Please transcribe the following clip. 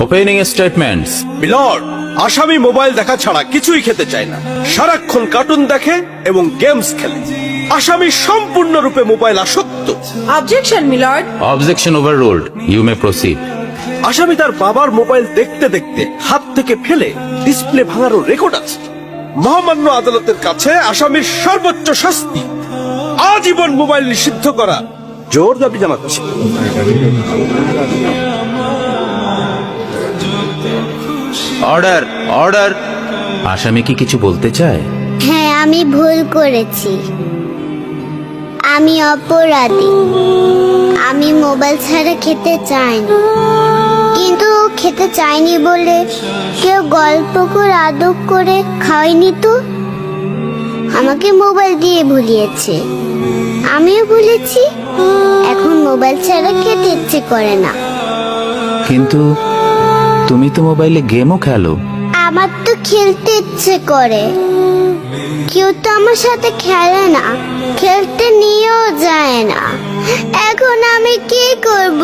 Opening statements. Milord, আসামি mobile দেখা ছাড়া কিছুই খেতে চায় না, সারাক্ষণ কার্টুন দেখে এবং গেমস খেলে। আসামি সম্পূর্ণরূপে মোবাইল আসক্ত। Objection milord. Objection overruled, you may proceed. আসামি তার বাবার মোবাইল দেখতে দেখতে হাত থেকে ফেলে ডিসপ্লে ভাঙারও রেকর্ড আছে। মহামান্য আদালতের কাছে আসামির সর্বোচ্চ শাস্তি আজীবন মোবাইল নিষিদ্ধ করা জোর দাবি জানাচ্ছে। Order, order. আসামি কি কিছু বলতে চায়? হ্যাঁ, আমি ভুল করেছি, আমি অপরাধী। আমি মোবাইল ছাড়া খেতে চাইনি, কিন্তু খেতে চাইনি বলে কেউ গল্প করে আদব করে খাওয়াইনি তো, আমাকে মোবাইল দিয়ে ভুলিয়েছে, আমিও ভুলেছি। এখন মোবাইল ছাড়া খেতে ইচ্ছে করে না। কিন্তু তুমি তো মোবাইলে গেমও খেলো। আমার তো খেলতে ইচ্ছে করে, কেউ তো আমার সাথে খেলে না, খেলতে নিয়েও যায় না। এখন আমি কি করব?